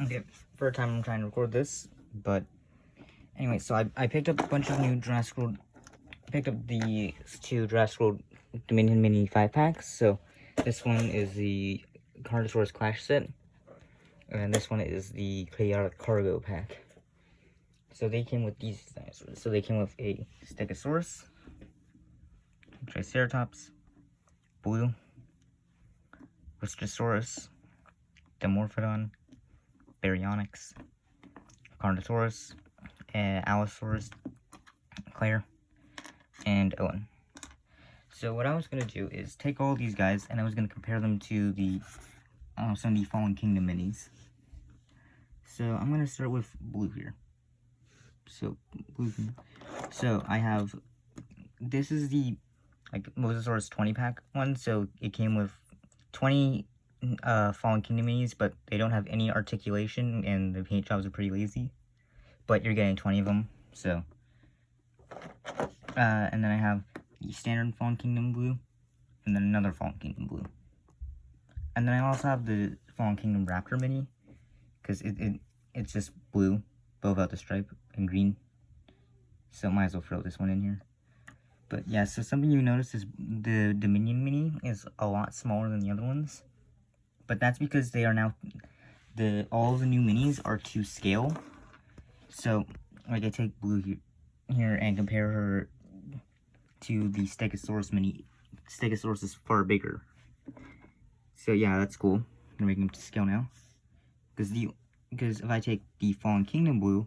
Okay, first time I'm trying to record this, but anyway, so I picked up a bunch of new Jurassic World. I picked up the two Jurassic World Dominion Mini 5-packs. So this one is the Carnosaurus Clash set, and this one is the Chaotic Cargo pack. So they came with these dinosaurs. So they came with a Stegosaurus, Triceratops, Blue, Ristrosaurus, Dimorphodon, Baryonyx, Carnotaurus, Allosaurus, Claire, and Owen. So what I was going to do is take all these guys and I was going to compare them to the some of the Fallen Kingdom minis. So I'm going to start with Blue here. So Blue. So I have, this is the Mosasaurus 20-pack one. So it came with 20 Fallen Kingdom minis, but they don't have any articulation and the paint jobs are pretty lazy. But you're getting 20 of them. So and then I have the standard Fallen Kingdom Blue, and then another Fallen Kingdom Blue. And then I also have the Fallen Kingdom Raptor Mini, because it's just blue, but without the stripe, and green. So might as well throw this one in here. But yeah, so something you notice is the Dominion Mini is a lot smaller than the other ones. But that's because they are now, all of the new minis are to scale. So, like I take Blue here and compare her to the Stegosaurus mini. Stegosaurus is far bigger. So yeah, that's cool. I'm gonna make them to scale now. Because if I take the Fallen Kingdom Blue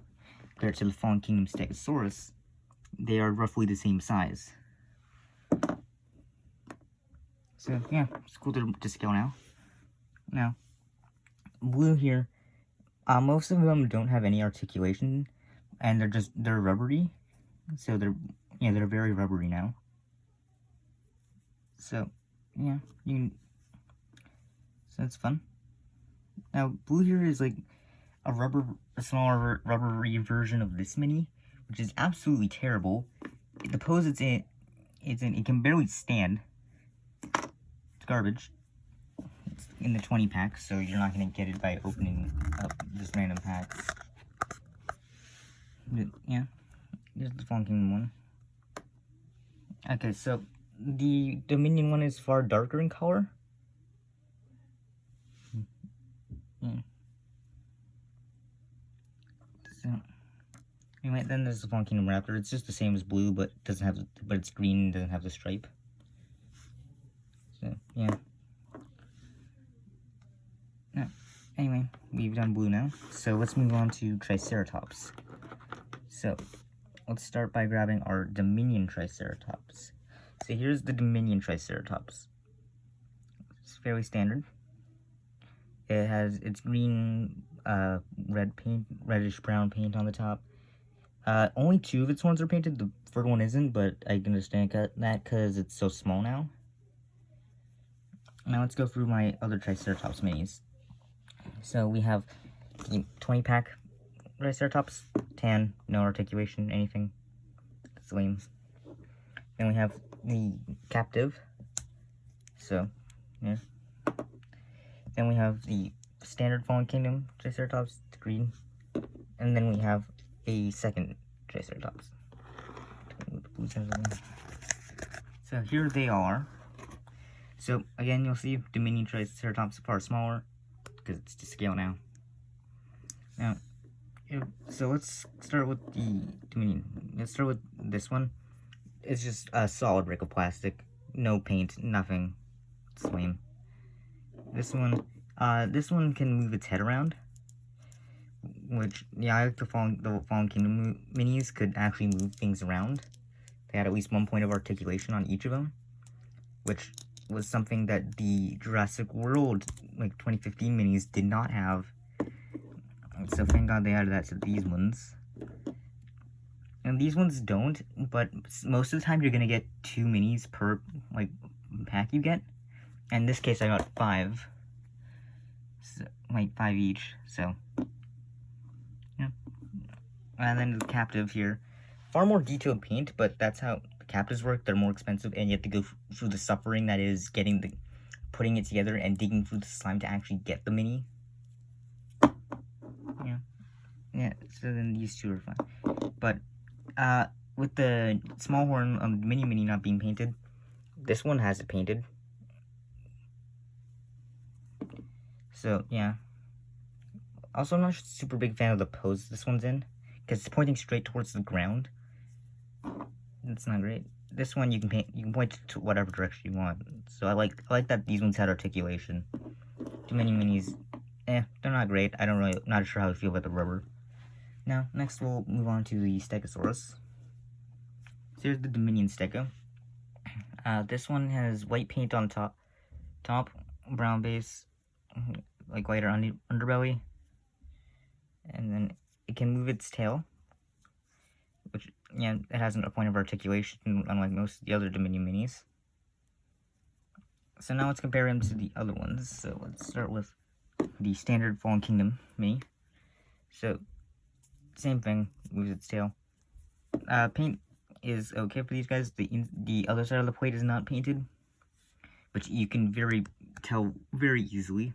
compared to the Fallen Kingdom Stegosaurus, they are roughly the same size. So yeah, it's cool to scale now. Now, Blue here, most of them don't have any articulation, and they're rubbery. So they're very rubbery now. So yeah, so that's fun. Now Blue here is like a smaller rubbery version of this mini, which is absolutely terrible. The pose it can barely stand. It's garbage. It's in the 20 pack, so you're not gonna get it by opening up just random packs. But yeah, here's the Fallen Kingdom one. Okay, so the Dominion one is far darker in color. So anyway, then there's the Fallen Kingdom Raptor. It's just the same as Blue, but it's green and doesn't have the stripe. So yeah. No. Anyway, we've done Blue now. So let's move on to Triceratops. So let's start by grabbing our Dominion Triceratops. So here's the Dominion Triceratops. It's fairly standard. It has its green, reddish brown paint on the top. Only 2 of its ones are painted. The third one isn't, but I can understand that because it's so small now. Now let's go through my other Triceratops minis. So we have the 20-pack Triceratops, tan, no articulation, anything. It's lame. Then we have the captive. So, yeah. Then we have the standard Fallen Kingdom Triceratops, it's green. And then we have a second Triceratops. So here they are. So again, you'll see Dominion Triceratops far smaller because it's to scale now. Now, so let's start with the Dominion. Let's start with this one. It's just a solid brick of plastic, no paint, nothing. It's lame. This one can move its head around, which, yeah, I like the Fallen Kingdom minis could actually move things around. They had at least 1 point of articulation on each of them, which was something that the Jurassic World, like 2015 minis did not have. So thank God they added that to these ones. And these ones don't, but most of the time you're gonna get 2 minis per, like, pack you get. In this case, I got 5. So, like, 5 each, so. Yeah. And then the captive here. Far more detailed paint, but that's how the captives work. They're more expensive, and you have to go through the suffering that is putting it together and digging through the slime to actually get the mini. So then these two are fine. But with the small horn on the mini not being painted, this one has it painted. So yeah. Also, I'm not a super big fan of the pose this one's in, because it's pointing straight towards the ground. That's not great. This one you can paint. You can point to whatever direction you want. So I like that these ones had articulation. Too many minis, they're not great. Not sure how I feel about the rubber. Now, next we'll move on to the Stegosaurus. So here's the Dominion Stego. This one has white paint on top, brown base, like whiter underbelly, and then it can move its tail, which, yeah, it has a point of articulation, unlike most of the other Dominion minis. So now let's compare him to the other ones. So let's start with the standard Fallen Kingdom mini. So, same thing, moves its tail. Paint is okay for these guys. The other side of the plate is not painted, but you can tell very easily.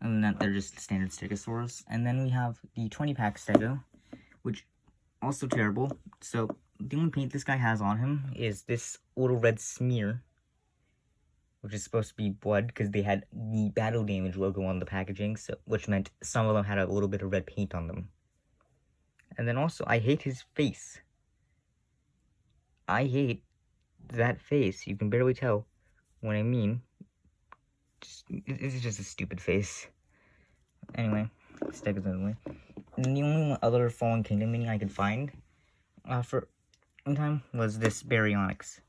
Other than that, they're just standard Stegosaurus. And then we have the 20-pack Stego, which also terrible. So the only paint this guy has on him is this little red smear, which is supposed to be blood because they had the battle damage logo on the packaging, so which meant some of them had a little bit of red paint on them. And then also, I hate his face. I hate that face. You can barely tell what I mean. It's just a stupid face. Anyway, Stego's anyway. And the only other Fallen Kingdom mini I could find for one time was this Baryonyx.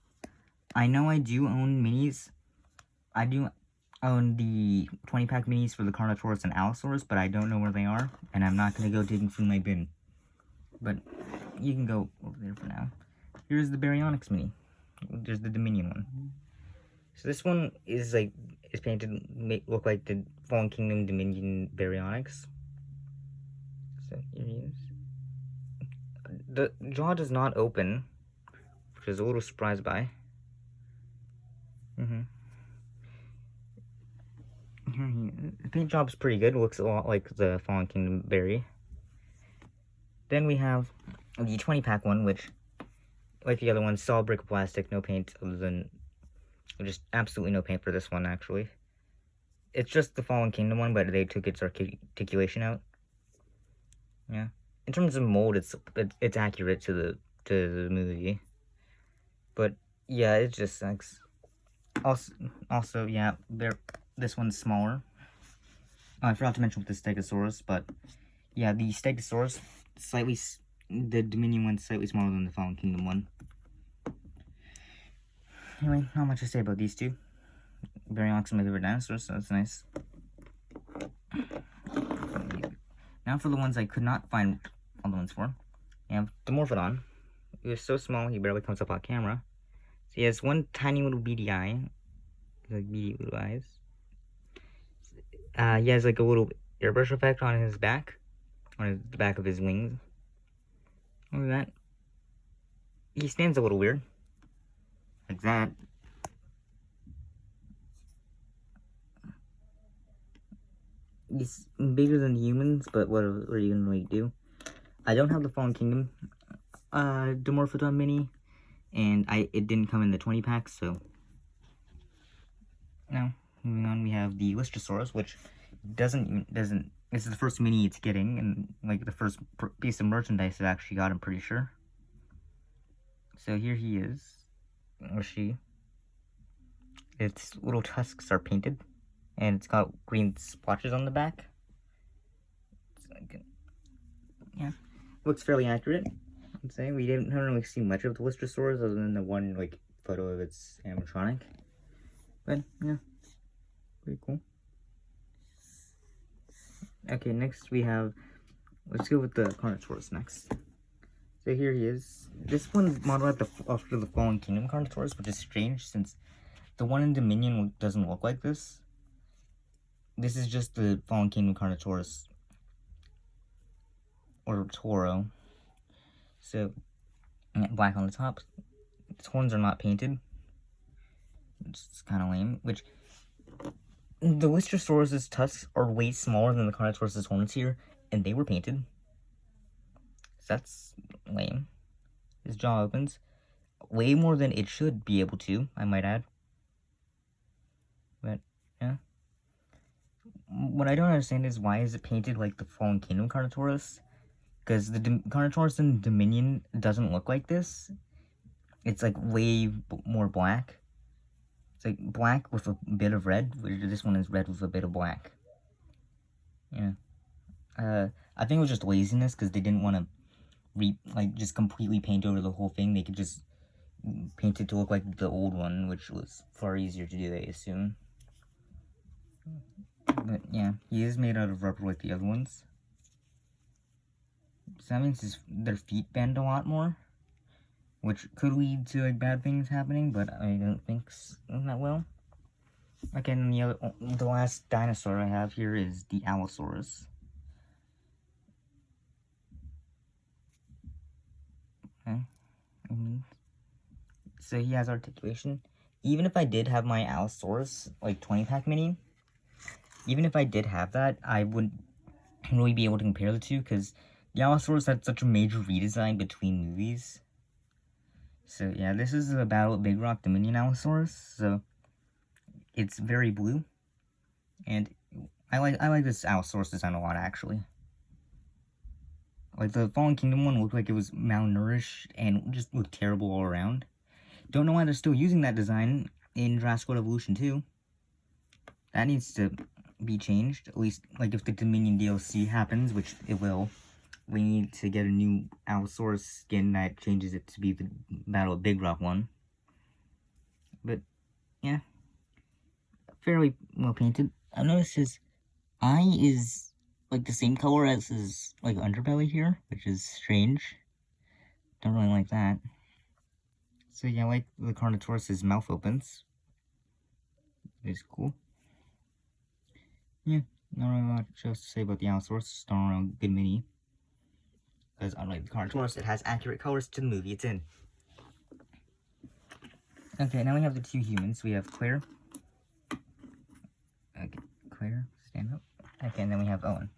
I know I do own minis. I do own the 20-pack minis for the Carnotaurus and Allosaurus, but I don't know where they are, and I'm not going to go digging through my bin. But you can go over there for now. Here's the Baryonyx mini. There's the Dominion one. So this one is painted look like the Fallen Kingdom Dominion Baryonyx. So here he is. The jaw does not open, which is a little surprised by. The paint job's pretty good. It looks a lot like the Fallen Kingdom Berry. Then we have the 20-pack one, which, like the other one, solid brick of plastic, no paint, other than just absolutely no paint for this one, actually. It's just the Fallen Kingdom one, but they took its articulation out. Yeah. In terms of mold, it's accurate to the movie. But yeah, it just sucks. Also, yeah, this one's smaller. I forgot to mention with the Stegosaurus, but yeah, the Stegosaurus the Dominion one's slightly smaller than the Fallen Kingdom one. Anyway, not much to say about these two. Baryonyx is my favorite dinosaur, so that's nice. Now for the ones I could not find other ones for. You have Dimorphodon. He was so small, he barely comes up on camera. So he has one tiny little beady eye. Like beady little eyes. He has like a little airbrush effect on his back. On the back of his wings. Look at that. He stands a little weird. Like that. He's bigger than humans, but what are you gonna do? I don't have the Fallen Kingdom Dimorphodon mini, and it didn't come in the 20-pack, so. Now, moving on, we have the Lystrosaurus, which doesn't. This is the first mini it's getting, and like the first piece of merchandise it actually got, I'm pretty sure. So here he is, or she. Its little tusks are painted, and it's got green splotches on the back. Yeah, looks fairly accurate, I'd say. We haven't really seen much of the Lystrosaurus other than the one photo of its animatronic. But yeah, pretty cool. Okay, next we have, let's go with the Carnotaurus next. So here he is. This one's modeled after the Fallen Kingdom Carnotaurus, which is strange since the one in Dominion doesn't look like this. This is just the Fallen Kingdom Carnotaurus, or Toro. So, black on the top. Its horns are not painted, which is kind of lame. Which, the Lystrosaurus' tusks are way smaller than the Carnotaurus' horns here, and they were painted. that's lame. His jaw opens. Way more than it should be able to, I might add. But, yeah. What I don't understand is why is it painted like the Fallen Kingdom Carnotaurus? Because the Carnotaurus in Dominion doesn't look like this. It's like way more black. It's like black with a bit of red. This one is red with a bit of black. Yeah. I think it was just laziness because they didn't want to just completely paint over the whole thing. They could just paint it to look like the old one, which was far easier to do, I assume. But yeah, he is made out of rubber like the other ones. So that means their feet bend a lot more, which could lead to like bad things happening, but I don't think that will. Okay, and the last dinosaur I have here is the Allosaurus. Okay. So he has articulation. Even if I did have my Allosaurus, like 20-pack mini, even if I did have that, I wouldn't really be able to compare the two, because the Allosaurus had such a major redesign between movies. So yeah, this is the Battle at Big Rock Dominion Allosaurus, so it's very blue, and I like this Allosaurus design a lot, actually. Like, the Fallen Kingdom one looked like it was malnourished and just looked terrible all around. Don't know why they're still using that design in Jurassic World Evolution 2. That needs to be changed, at least, like, if the Dominion DLC happens, which it will. We need to get a new Allosaurus skin that changes it to be the Battle of Big Rock one. But, yeah. Fairly well painted. I noticed his eye is, like, the same color as his, like, underbelly here, which is strange. Don't really like that. So, yeah, like the Carnotaurus' mouth opens. It's cool. Yeah, not really much else to say about the Allosaurus. It's still a good mini. Because unlike the Carnotaurus, it has accurate colors to the movie it's in. Okay, now we have the two humans. We have Claire. Okay, Claire, stand up. Okay, and then we have Owen.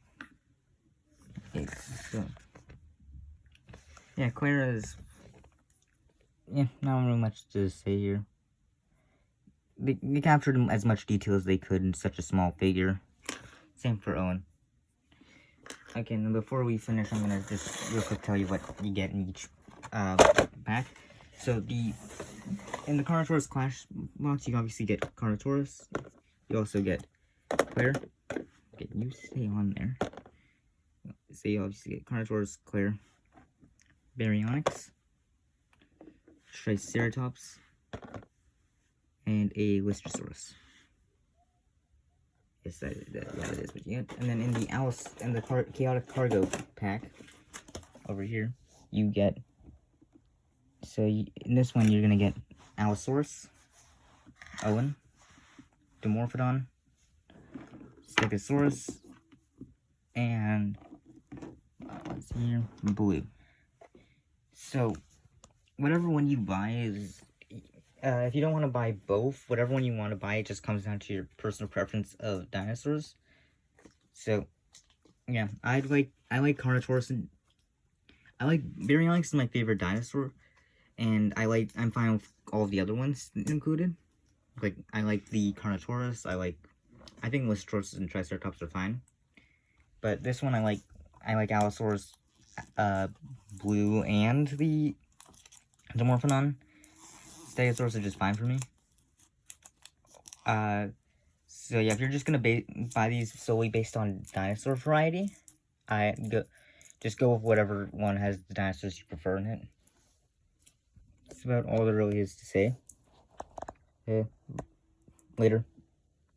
Okay, so... yeah, Claire is... yeah, not really much to say here. They captured as much detail as they could in such a small figure. Same for Owen. Okay, and before we finish, I'm gonna just real quick tell you what you get in each pack. So in the Carnotaurus Clash box, you obviously get Carnotaurus. You also get Claire. Okay, you stay on there. So you obviously get Carnotaurus, Claire, Baryonyx, Triceratops, and a Lystrosaurus. Yes, that is what you get. And then in the Chaotic Cargo pack over here, you get. So in this one, you're gonna get Allosaurus, Owen, Dimorphodon, Stegosaurus, and let's see here, Blue. So whatever one you buy is. If you don't want to buy both, whatever one you want to buy, it just comes down to your personal preference of dinosaurs. So, yeah, I like Carnotaurus, and I like Baryonyx is my favorite dinosaur, and I'm fine with all of the other ones included. Like, I like the Carnotaurus, I think Lystrosaurus and Triceratops are fine. But this one I like Allosaurus, Blue, and the Dimorphodon. Stegosaurus are just fine for me. So yeah, if you're just gonna buy these solely based on dinosaur variety, just go with whatever one has the dinosaurs you prefer in it. That's about all there really is to say. Later.